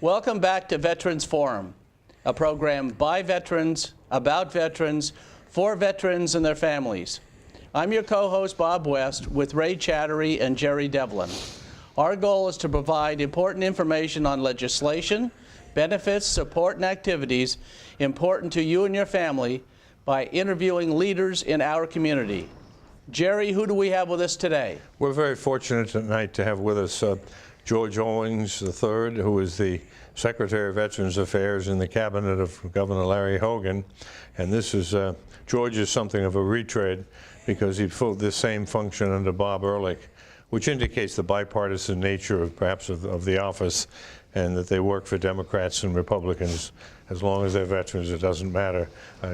Welcome back to Veterans Forum, a program by veterans, about veterans, for veterans and their families. I'm your co-host, Bob West, with Ray Chattery and Jerry Devlin. Our goal is to provide important information on legislation, benefits, support, and activities important to you and your family by interviewing leaders in our community. Jerry, who do we have with us today? We're very fortunate tonight to have with us George Owings III, who is the Secretary of Veterans Affairs in the cabinet of Governor Larry Hogan. And this is, George is something of a retread because he filled this same function under Bob Ehrlich, which indicates the bipartisan nature of perhaps of the office, and that they work for Democrats and Republicans. As long as they're veterans, it doesn't matter.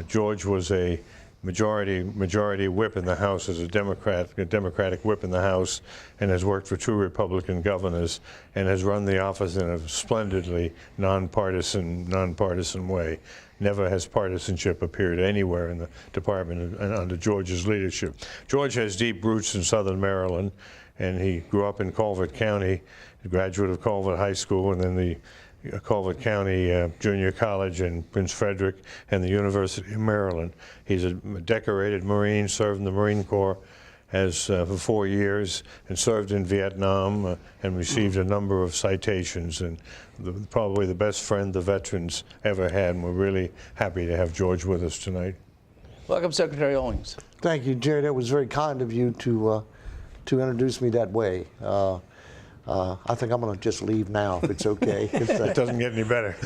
George was a majority whip in the House as a Democratic whip in the House, and has worked for two Republican governors, and has run the office in a splendidly nonpartisan way. Never has partisanship appeared anywhere in the department under George's leadership. George has deep roots in Southern Maryland, and he grew up in Calvert County, a graduate of Calvert High School, and then the Calvert County Junior College in Prince Frederick, and the University of Maryland. He's a decorated Marine, served in the Marine Corps for 4 years, and served in Vietnam and received a number of citations, and probably the best friend the veterans ever had, and we're really happy to have George with us tonight. Welcome, Secretary Owings. Thank you, Jerry. That was very kind of you to introduce me that way. I think I'm going to just leave now, if it's okay. It doesn't get any better.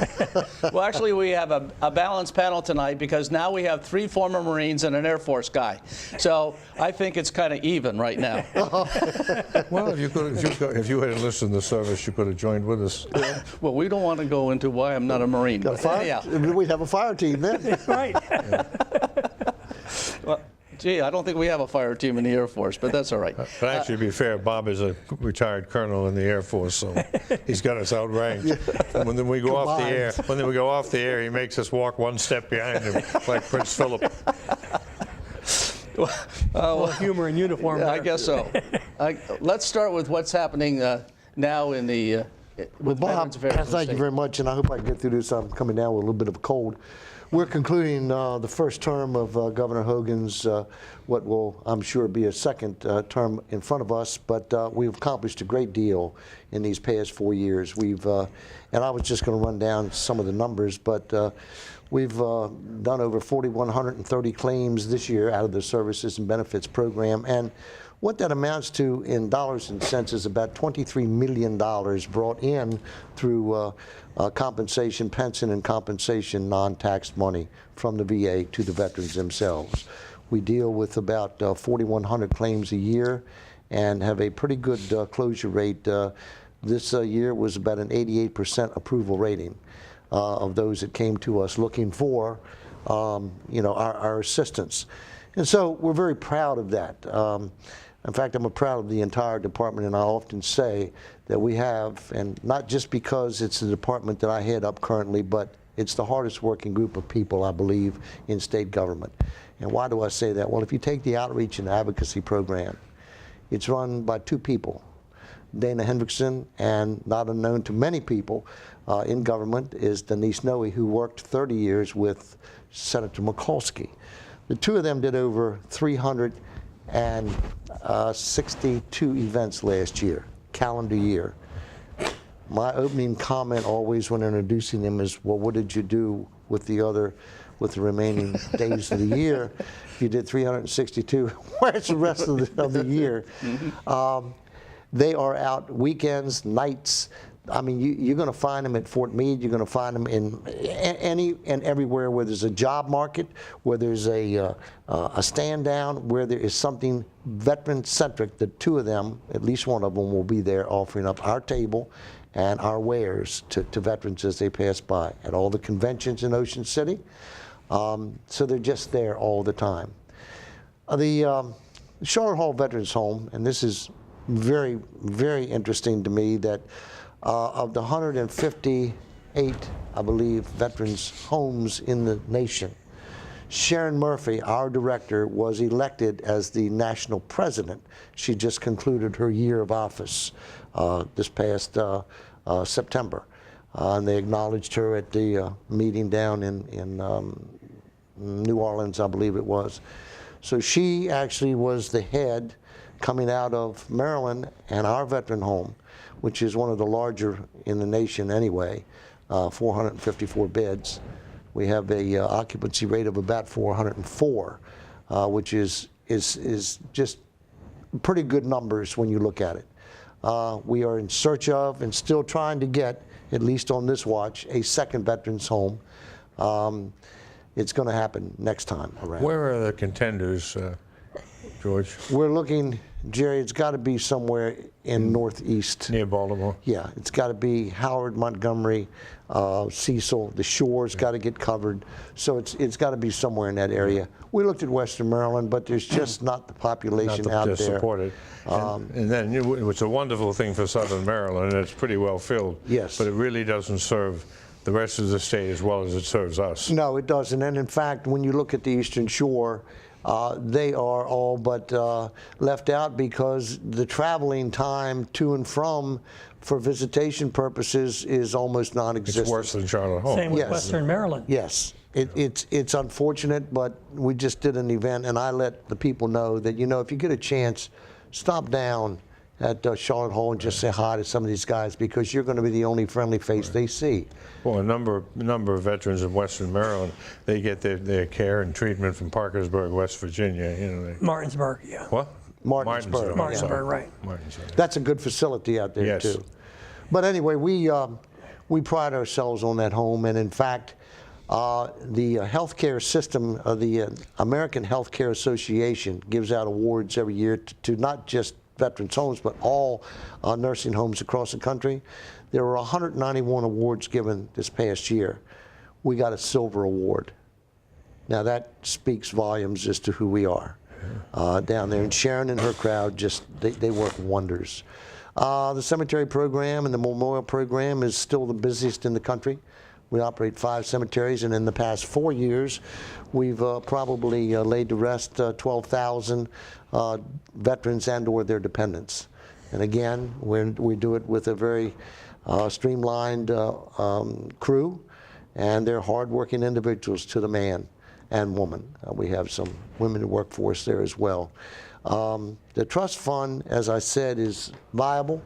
Well, actually, we have a balanced panel tonight because now we have 3 former Marines and an Air Force guy. So I think it's kind of even right now. Well, if you had enlisted in the service, you could have joined with us. Well, we don't want to go into why I'm not a Marine. We'd have a fire team then. Right. Yeah. Well, gee, I don't think we have a fire team in the Air Force, but that's all right. But actually, to be fair, Bob is a retired colonel in the Air Force, so he's got us outranked. Yeah. When we go off the air, he makes us walk one step behind him, like Prince Philip. Well, humor in uniform. Yeah, I guess so. Let's start with what's happening now in the with Bob. Thank you very much, and I hope I can get through this. I'm coming down with a little bit of a cold. We're concluding the first term of Governor Hogan's, what will, I'm sure, be a second term in front of us, but we've accomplished a great deal in these past 4 years. We've, and I was just going to run down some of the numbers, but we've done over 4,130 claims this year out of the Services and Benefits Program, and what that amounts to in dollars and cents is about $23 million brought in through compensation, pension, and compensation non-tax money from the VA to the veterans themselves. We deal with about 4,100 claims a year and have a pretty good closure rate. This year was about an 88% approval rating of those that came to us looking for our assistance. And so we're very proud of that. In fact, I'm proud of the entire department, and I often say that we have, and not just because it's the department that I head up currently, but it's the hardest working group of people, I believe, in state government. And why do I say that? Well, if you take the Outreach and Advocacy Program, it's run by 2 people, Dana Hendrickson, and not unknown to many people in government is Denise Noe, who worked 30 years with Senator Mikulski. The 2 of them did over 362 events last year, calendar year. My opening comment always when introducing them is, well, what did you do with the remaining days of the year? If you did 362, where's the rest of the year? Mm-hmm. They are out weekends, nights. I mean, you're going to find them at Fort Meade. You're going to find them in any and everywhere where there's a job market, where there's a stand down, where there is something veteran-centric. The 2 of them, at least one of them, will be there offering up our table and our wares to veterans as they pass by at all the conventions in Ocean City. So they're just there all the time. The Charlotte Hall Veterans Home, and this is very, very interesting to me, that of the 158, I believe, veterans homes in the nation, Sharon Murphy, our director, was elected as the national president. She just concluded her year of office this past September. and they acknowledged her at the meeting down in New Orleans, I believe it was. So she actually was the head coming out of Maryland and our veteran home, which is one of the larger in the nation anyway, 454 beds. We have a occupancy rate of about 404, which is just pretty good numbers when you look at it. We are in search of and still trying to get, at least on this watch, a second veterans home. It's going to happen next time around. Where are the contenders, George? We're looking, Jerry, it's got to be somewhere in Northeast. Near Baltimore? Yeah, it's got to be Howard, Montgomery, Cecil. The shore's got to get covered. So it's got to be somewhere in that area. We looked at Western Maryland, but there's just not the population out there. Support it. And then it's a wonderful thing for Southern Maryland, and it's pretty well filled. Yes. But it really doesn't serve the rest of the state as well as it serves us. No, it doesn't. And in fact, when you look at the Eastern Shore, they are all but left out because the traveling time to and from for visitation purposes is almost non-existent. It's worse than Charlotte Home. Same with Yes. Western Maryland. Yes. It's unfortunate, but we just did an event, and I let the people know that, you know, if you get a chance, stop down at Charlotte Hall and just say hi to some of these guys, because you're going to be the only friendly face they see. Well, a number of veterans in Western Maryland, they get their care and treatment from Parkersburg, West Virginia. You know, Martinsburg, yeah. what? Martinsburg. I'm Martinsburg, sorry. right. Martinsburg. That's a good facility out there, Yes. too. But anyway, we pride ourselves on that home, and in fact, the healthcare system, the American Healthcare Association gives out awards every year to not just veterans homes, but all nursing homes across the country. There were 191 awards given this past year. We got a silver award. Now that speaks volumes as to who we are down there. And Sharon and her crowd they work wonders. The cemetery program and the memorial program is still the busiest in the country. We operate 5 cemeteries, and in the past 4 years, we've probably laid to rest 12,000 veterans and/or their dependents. And again, we do it with a very streamlined crew, and they're hardworking individuals to the man and woman. We have some women who work for us there as well. The trust fund, as I said, is viable.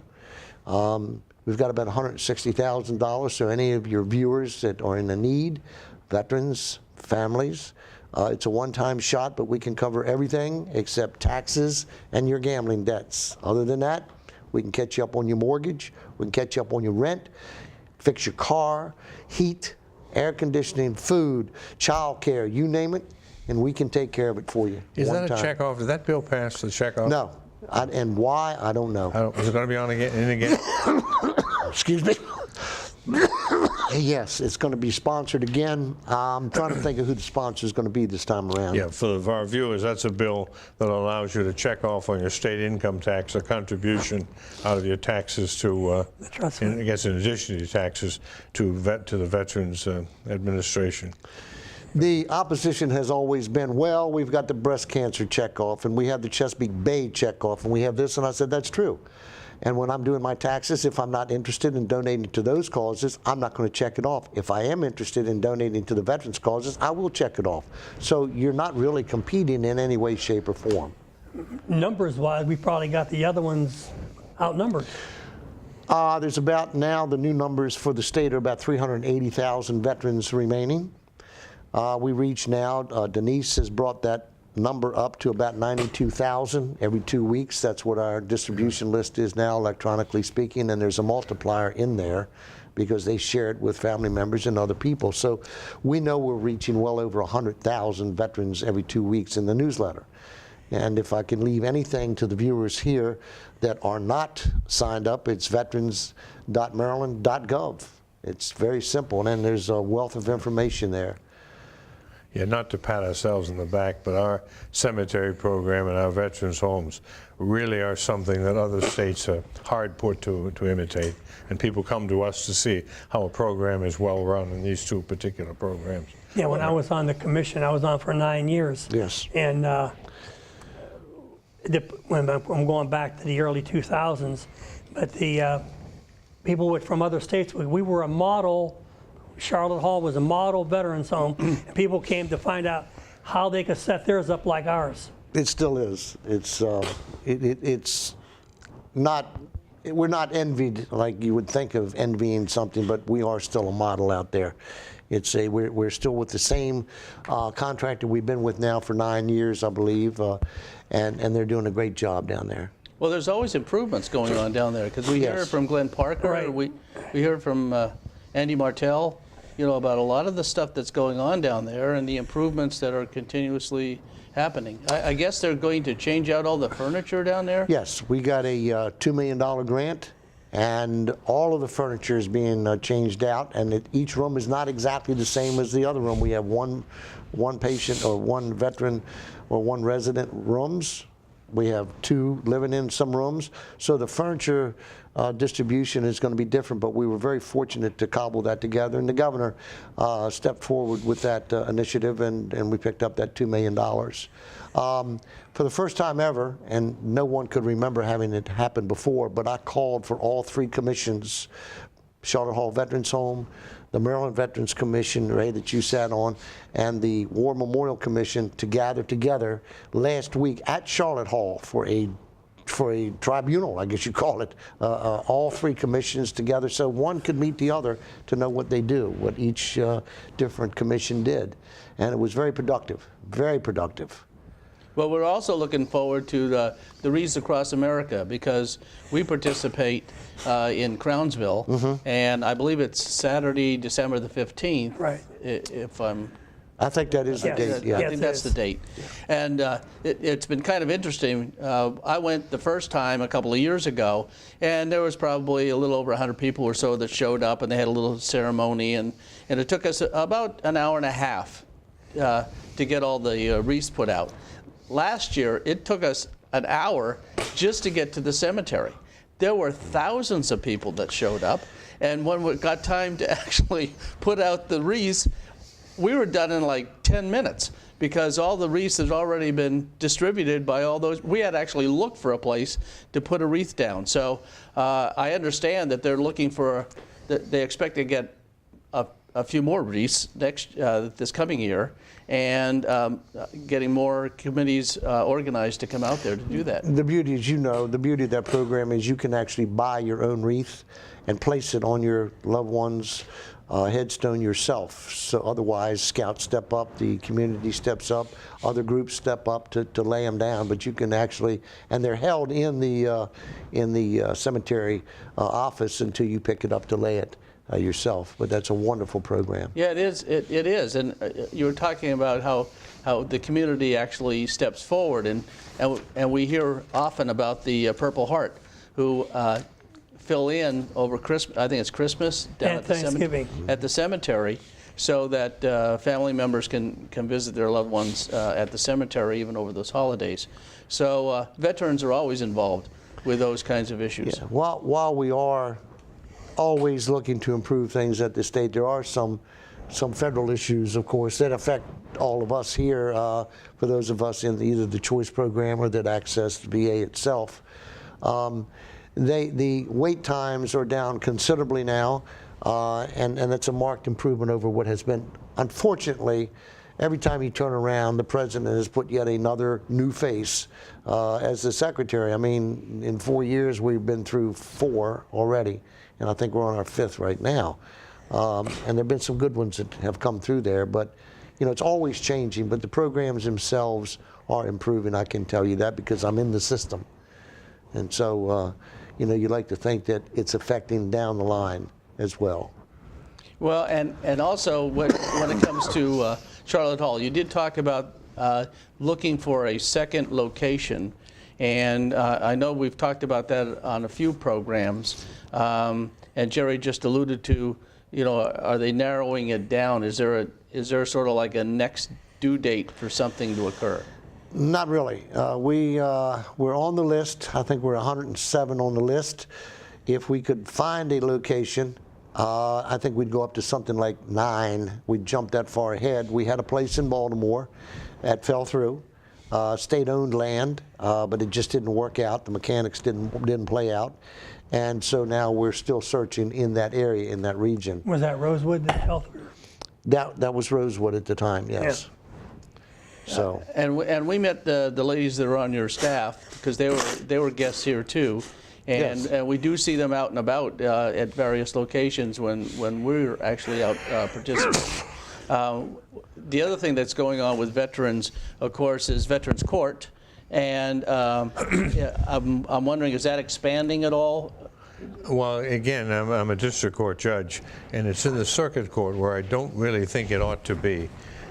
We've got about $160,000, so any of your viewers that are in the need, veterans, families, it's a one-time shot, but we can cover everything except taxes and your gambling debts. Other than that, we can catch you up on your mortgage, we can catch you up on your rent, fix your car, heat, air conditioning, food, child care, you name it, and we can take care of it for you. Is one that a time. checkoff? Did that bill pass the checkoff? No. And why, I don't know. Is it going to be on again and again? Excuse me. Yes, it's going to be sponsored again. I'm trying to think of who the sponsor is going to be this time around. Yeah, for our viewers, that's a bill that allows you to check off on your state income tax a contribution out of your taxes to, trust fund. I guess in addition to your taxes, to the Veterans Administration. The opposition has always been, well, we've got the breast cancer checkoff, and we have the Chesapeake Bay checkoff, and we have this, and I said, that's true. And when I'm doing my taxes, if I'm not interested in donating to those causes, I'm not going to check it off. If I am interested in donating to the veterans' causes, I will check it off. So you're not really competing in any way, shape, or form. Numbers-wise, we probably got the other ones outnumbered. There's about now, the new numbers for the state are about 380,000 veterans remaining. We reach now, Denise has brought that number up to about 92,000 every 2 weeks. That's what our distribution list is now, electronically speaking, and there's a multiplier in there because they share it with family members and other people. So we know we're reaching well over 100,000 veterans every 2 weeks in the newsletter. And if I can leave anything to the viewers here that are not signed up, it's veterans.maryland.gov. It's very simple, and there's a wealth of information there. Yeah, not to pat ourselves in the back, but our cemetery program and our veterans' homes really are something that other states are hard put to imitate. And people come to us to see how a program is well run in these 2 particular programs. Yeah, when I was on the commission, I was on for 9 years. Yes. And when I'm going back to the early 2000s, but the people from other states. We were a model. Charlotte Hall was a model veterans home. And people came to find out how they could set theirs up like ours. It still is. It's not. We're not envied like you would think of envying something, but we are still a model out there. We're still with the same contractor we've been with now for 9 years, I believe, and they're doing a great job down there. Well, there's always improvements going on down there, because we hear from Glenn Parker, Right. we hear from Andy Martell, about a lot of the stuff that's going on down there and the improvements that are continuously happening. I guess they're going to change out all the furniture down there? Yes, we got a $2 million grant, and all of the furniture is being changed out, and each room is not exactly the same as the other room. We have one patient or one veteran or one resident rooms. We have 2 living in some rooms. So the furniture distribution is going to be different, but we were very fortunate to cobble that together. And the governor stepped forward with that initiative, and we picked up that $2 million. For the first time ever, and no one could remember having it happen before, but I called for all 3 commissions, Charlotte Hall Veterans Home, the Maryland Veterans Commission, Ray, that you sat on, and the War Memorial Commission to gather together last week at Charlotte Hall for a tribunal, I guess you call it, all 3 commissions together, so one could meet the other to know what they do, what each different commission did. And it was very productive, very productive. Well, we're also looking forward to the Wreaths Across America, because we participate in Crownsville, and I believe it's Saturday, December the 15th. Right. If I'm... I think that is the date, yeah. I think that's the date. And it's been kind of interesting. I went the first time a couple of years ago, and there was probably a little over 100 people or so that showed up, and they had a little ceremony, and it took us about an hour and a half to get all the wreaths put out. Last year, it took us an hour just to get to the cemetery. There were thousands of people that showed up, and when we got time to actually put out the wreaths, we were done in like 10 minutes, because all the wreaths had already been distributed by all those. We had actually looked for a place to put a wreath down. So I understand that they're looking for, they expect to get a few more wreaths this coming year, and getting more committees organized to come out there to do that. The beauty, as you know, the beauty of that program is you can actually buy your own wreath and place it on your loved one's headstone yourself. So otherwise, scouts step up, the community steps up, other groups step up to lay them down. But you can actually, and they're held in the cemetery office until you pick it up to lay it yourself. But that's a wonderful program. Yeah, it is. It is. And you were talking about how the community actually steps forward, and we hear often about the Purple Heart, who fill in over Christmas. I think it's Christmas down at the cemetery, so that family members can visit their loved ones at the cemetery even over those holidays. So veterans are always involved with those kinds of issues. Yeah. While we are always looking to improve things at the state, there are some federal issues, of course, that affect all of us here, for those of us in either the choice program or that access the VA itself. The wait times are down considerably now, and it's a marked improvement over what has been. Unfortunately, every time you turn around, the president has put yet another new face as the secretary. I mean, in 4 years, we've been through 4 already, and I think we're on our 5th right now. And there have been some good ones that have come through there, but it's always changing, but the programs themselves are improving. I can tell you that because I'm in the system. And so, you like to think that it's affecting down the line as well. Well, and also when it comes to Charlotte Hall, you did talk about looking for a second location, and I know we've talked about that on a few programs, and Jerry just alluded to, are they narrowing it down? Is there sort of like a next due date for something to occur? Not really. We're on the list. I think we're 107 on the list. If we could find a location, I think we'd go up to something like 9. We'd jump that far ahead. We had a place in Baltimore that fell through. state-owned land, but it just didn't work out. The mechanics didn't play out. And so now we're still searching in that area, in that region. Was that Rosewood Health? That was Rosewood at the time, yes. So. And we met the ladies that are on your staff because they were guests here too, and, Yes. and we do see them out and about at various locations when we're actually out participating. The other thing that's going on with veterans, of course, is Veterans Court, and yeah, I'm wondering, is that expanding at all? Well, again, I'm a district court judge, and it's in the circuit court where I don't really think it ought to be.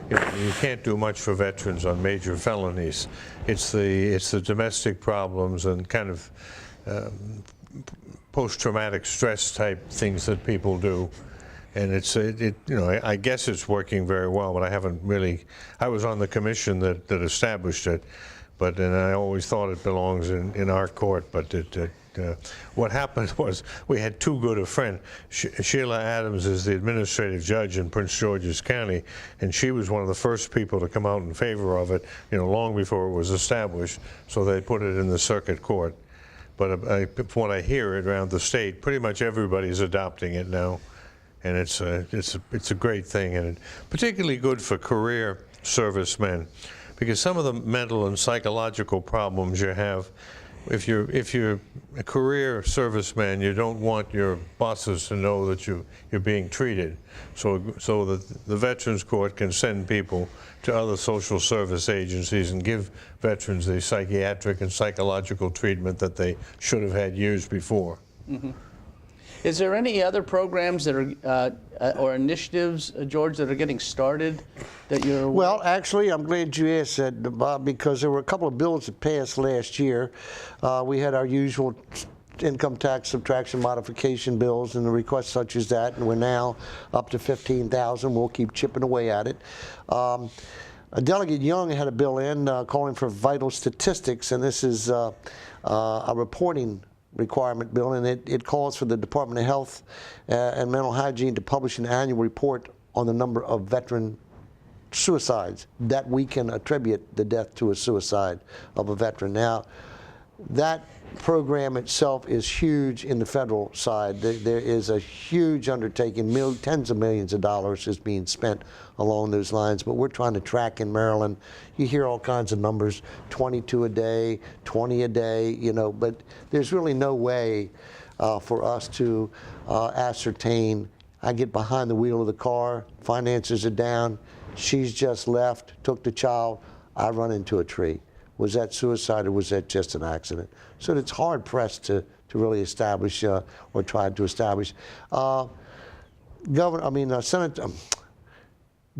You can't do much for veterans on major felonies. It's the domestic problems and kind of post-traumatic stress type things that people do. And I guess it's working very well, but I haven't really. I was on the commission that established it, and I always thought it belongs in our court. But what happened was we had too good a friend. Sheila Adams is the administrative judge in Prince George's County, and she was one of the first people to come out in favor of it, long before it was established. So they put it in the circuit court. But from what I hear around the state, pretty much everybody's adopting it now. And it's a great thing, and particularly good for career servicemen, because some of the mental and psychological problems you have, if you're a career serviceman, you don't want your bosses to know that you're being treated. So the Veterans Court can send people to other social service agencies and give veterans the psychiatric and psychological treatment that they should have had years before. Mm-hmm. Is there any other programs that are, or initiatives, George, that are getting started that you're aware of? Well, actually, I'm glad you asked that, Bob, because there were a couple of bills that passed last year. We had our usual income tax subtraction modification bills and the requests such as that, and we're now up to $15,000. We'll keep chipping away at it. Delegate Young had a bill in calling for vital statistics, and this is a reporting requirement bill, and it calls for the Department of Health and Mental Hygiene to publish an annual report on the number of veteran suicides that we can attribute the death to a suicide of a veteran. Now, that program itself is huge in the federal side. There is a huge undertaking, tens of millions of dollars is being spent along those lines, but we're trying to track in Maryland. You hear all kinds of numbers, 22 a day, 20 a day, but there's really no way for us to ascertain. I get behind the wheel of the car, finances are down, she's just left, took the child, I run into a tree. Was that suicide or was that just an accident? So it's hard pressed to really establish or try to establish. Senator,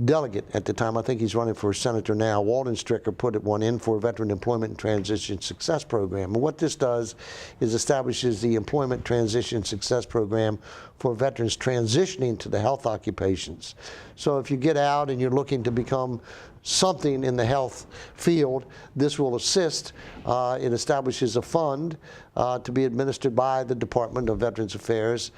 delegate at the time, I think he's running for senator now, Walden Stricker put one in for a Veteran Employment and Transition Success Program. And what this does is establishes the Employment Transition Success Program for veterans transitioning to the health occupations. So if you get out and you're looking to become something in the health field, this will assist. It establishes a fund to be administered by the Department of Veterans Affairs,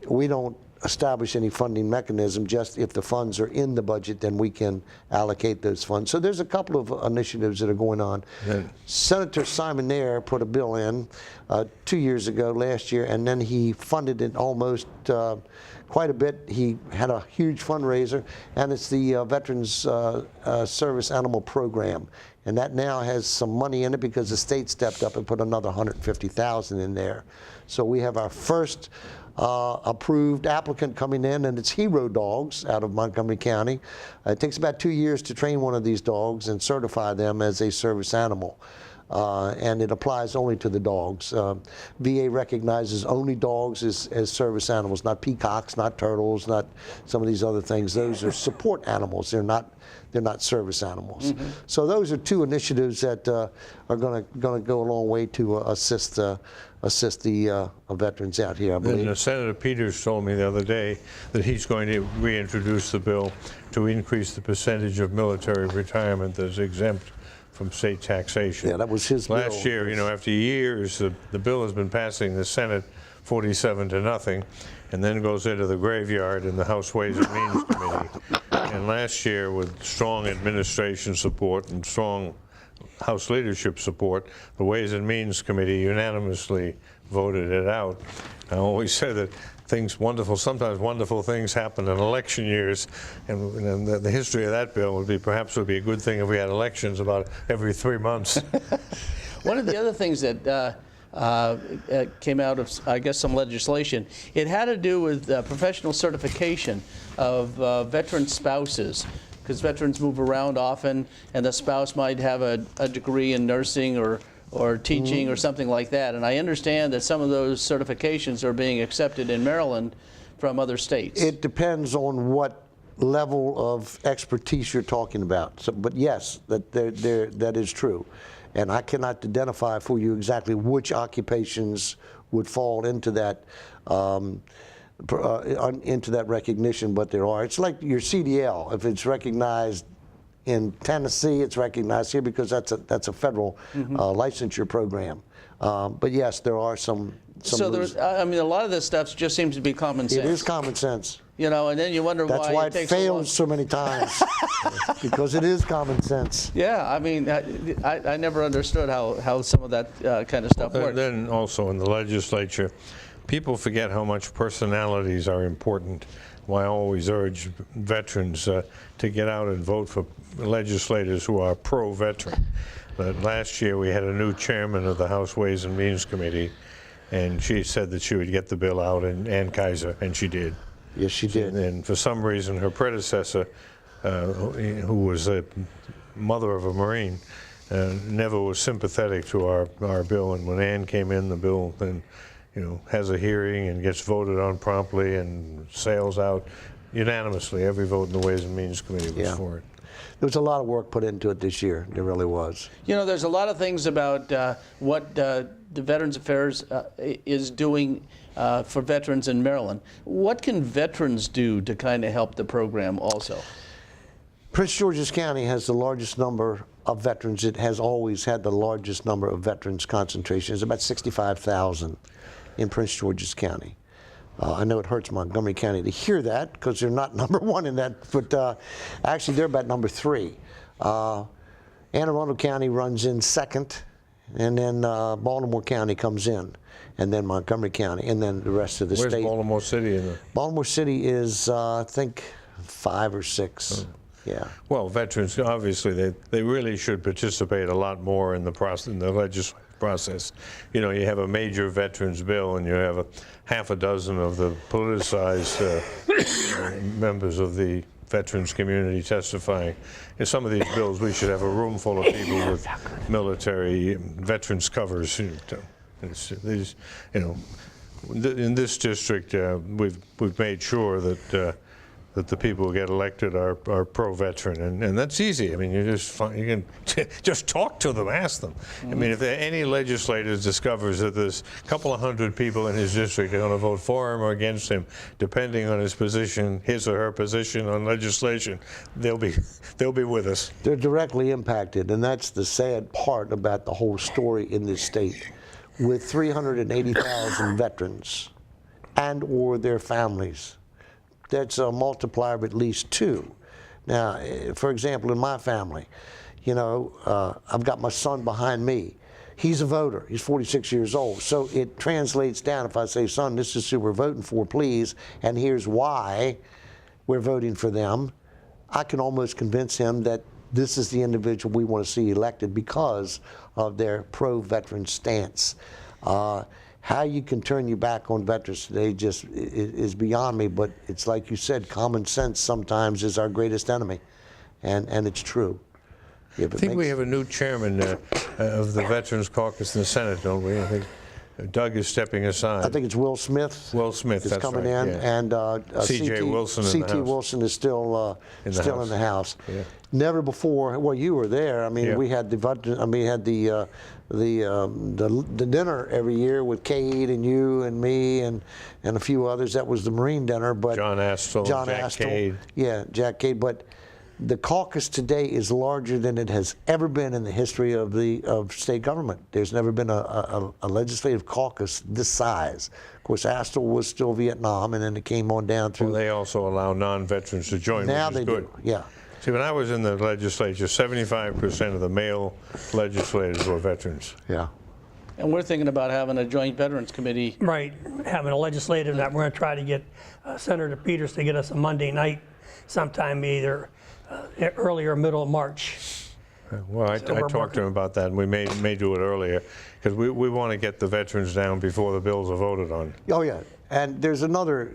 we don't establish any funding mechanism. Just if the funds are in the budget, then we can allocate those funds. So there's a couple of initiatives that are going on. Yeah. Senator Simon Nair put a bill in 2 years ago, last year, and then he funded it almost quite a bit. He had a huge fundraiser, and it's the Veterans Service Animal Program. And that now has some money in it because the state stepped up and put another $150,000 in there. So we have our first approved applicant coming in, and it's Hero Dogs out of Montgomery County. It takes about 2 years to train one of these dogs and certify them as a service animal. And it applies only to the dogs. VA recognizes only dogs as service animals, not peacocks, not turtles, not some of these other things. Those are support animals. They're not service animals. Mm-hmm. So those are two initiatives that are going to go a long way to assist the veterans out here, I believe. And Senator Peters told me the other day that he's going to reintroduce the bill to increase the percentage of military retirement that's exempt from state taxation. Yeah, that was his bill. Last year, you know, after years, the bill has been passing the Senate 47-0, and then goes into the graveyard in the House Ways and Means Committee. And last year, with strong administration support and strong House leadership support, the Ways and Means Committee unanimously voted it out. I always say that sometimes wonderful things happen in election years, and the history of that bill would be a good thing if we had elections about every 3 months. One of the other things that came out of, I guess, some legislation, it had to do with professional certification of veteran spouses, because veterans move around often, and the spouse might have a degree in nursing or teaching or something like that. And I understand that some of those certifications are being accepted in Maryland from other states. It depends on what level of expertise you're talking about. So, but yes, that is true. And I cannot identify for you exactly which occupations would fall into that recognition, but there are. It's like your CDL. If it's recognized in Tennessee, it's recognized here because that's a federal licensure program. But yes, there are some. So there's, I mean, a lot of this stuff just seems to be common sense. It is common sense. You know, and then you wonder That's why it takes fails so many times, because it is common sense. Yeah, I mean, I never understood how some of that kind of stuff works. And then also in the legislature, people forget how much personalities are important. Why I always urge veterans to get out and vote for legislators who are pro-veteran. Last year we had a new chairman of the House Ways and Means Committee, and she said that she would get the bill out, and Ann Kaiser, and she did. Yes, she did. And for some reason, her predecessor, who was a mother of a Marine, never was sympathetic to our bill. And when Ann came in, the bill then, has a hearing and gets voted on promptly and sails out unanimously. Every vote in the Ways and Means Committee was for it. There was a lot of work put into it this year. There really was. You know, there's a lot of things about what the Veterans Affairs is doing for veterans in Maryland. What can veterans do to kind of help the program also? Prince George's County has the largest number of veterans. It has always had the largest number of veterans concentration. It's about 65,000 in Prince George's County. I know it hurts Montgomery County to hear that because they're not number one in that, but actually they're about number 3. Anne Arundel County runs in second, and then Baltimore County comes in, and then Montgomery County, and then the rest of the state. Where's Baltimore City in there? Baltimore City is, I think, 5 or 6. Yeah. Well, veterans, obviously, they really should participate a lot more in the process, in the legislative process. You know, you have a major veterans bill, and you have half a dozen of the politicized members of the veterans community testifying. In some of these bills, we should have a room full of people with military veterans covers. In this district, we've made sure that the people who get elected are pro-veteran, and that's easy. I mean, you can just talk to them, ask them. I mean, if any legislator discovers that there's a couple of hundred people in his district are going to vote for him or against him, depending on his position, his or her position on legislation, they'll be with us. They're directly impacted, and that's the sad part about the whole story in this state. With 380,000 veterans and or their families, that's a multiplier of at least 2. Now, for example, in my family, I've got my son behind me. He's a voter. He's 46 years old. So it translates down. If I say, son, this is who we're voting for, please, and here's why we're voting for them, I can almost convince him that this is the individual we want to see elected because of their pro-veteran stance. How you can turn your back on veterans today just is beyond me, but it's like you said, common sense sometimes is our greatest enemy, and it's true. I think we have a new chairman of the Veterans Caucus in the Senate, don't we? I think Doug is stepping aside. I think it's Will Smith. Will Smith, that's coming right, in, yeah. and C.J. Wilson in the C.T. House. Wilson is still in the House. Yeah. Never before. Well, you were there. I mean, we had the dinner every year with Cade and you and me and a few others. That was the Marine dinner, but John Astle, Jack Cade. Yeah, Jack Cade. But the caucus today is larger than it has ever been in the history of state government. There's never been a legislative caucus this size. Of course, Astor was still Vietnam, and then it came on down through. Well, they also allow non-veterans to join, Now which is they good. do, yeah. See, when I was in the legislature, 75% of the male legislators were veterans. Yeah. And we're thinking about having a joint Veterans Committee. Right, having a legislative that we're going to try to get Senator Peters to get us a Monday night sometime either early or middle of March. Well, I talked to him about that, and we may do it earlier, because we want to get the veterans down before the bills are voted on. Oh, yeah. And there's another,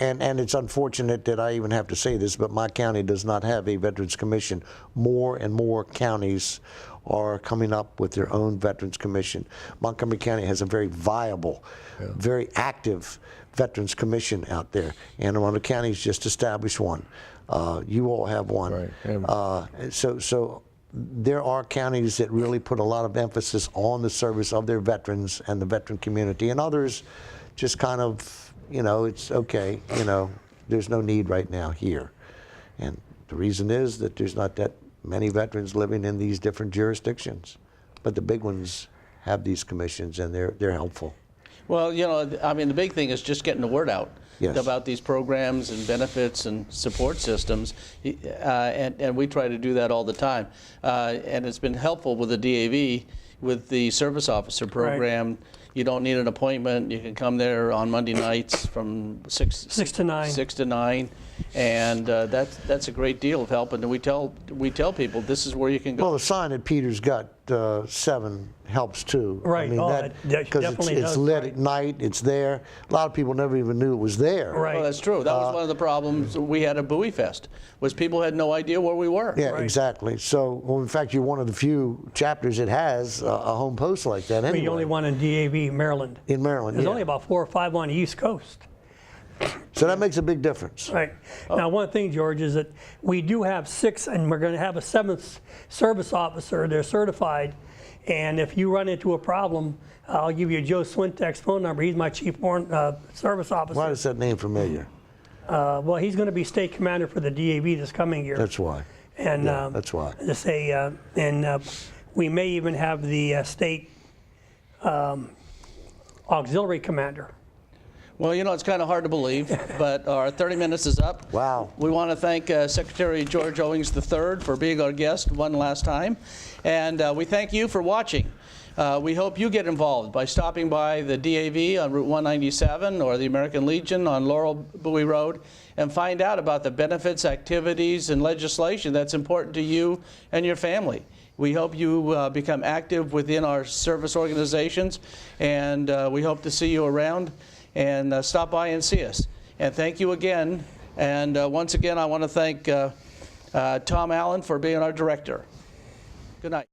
and it's unfortunate that I even have to say this, but my county does not have a Veterans Commission. More and more counties are coming up with their own Veterans Commission. Montgomery County has a very viable, very active Veterans Commission out there. Anne Arundel County's just established one. You all have one. Right. So there are counties that really put a lot of emphasis on the service of their veterans and the veteran community, and others just kind of, you know, it's okay, you know, there's no need right now here. And the reason is that there's not that many veterans living in these different jurisdictions. But the big ones have these commissions, and they're helpful. Well, you know, I mean, the big thing is just getting the word out about these programs and benefits and support systems, and we try to do that all the time. And it's been helpful with the DAV, with the service officer program. Right. You don't need an appointment. You can come there on Monday nights from 6 to 9. 6 to 9, and that's a great deal of help. And we tell people this is where you can go. Well, the sign that Peter's got 7 helps too. Right. I mean, that definitely it's lit at night. It's there. A lot of people never even knew it was there. Right. Well, that's true. That was one of the problems we had at Bowie Fest, was people had no idea where we were. Yeah, right. Exactly. So, well, in fact, you're one of the few chapters that has a home post like that. Anyway. We're the only one in DAV, Maryland. In Maryland, There's only about 4 or 5 on the East Coast. So that makes a big difference. Right. Now, one thing, George, is that we do have 6, and we're going to have a 7th service officer. They're certified. And if you run into a problem, I'll give you Joe Swintek's phone number. He's my chief service officer. Why is that name familiar? Well, he's going to be state commander for the DAV this coming year. That's why. And that's why. To say, we may even have the state auxiliary commander. Well, you know, it's kind of hard to believe, but our 30 minutes is up. Wow. We want to thank Secretary George Owings III for being our guest one last time. And we thank you for watching. We hope you get involved by stopping by the DAV on Route 197 or the American Legion on Laurel Bowie Road and find out about the benefits, activities, and legislation that's important to you and your family. We hope you become active within our service organizations, and we hope to see you around. And stop by and see us. And thank you again. And once again, I want to thank Tom Allen for being our director. Good night.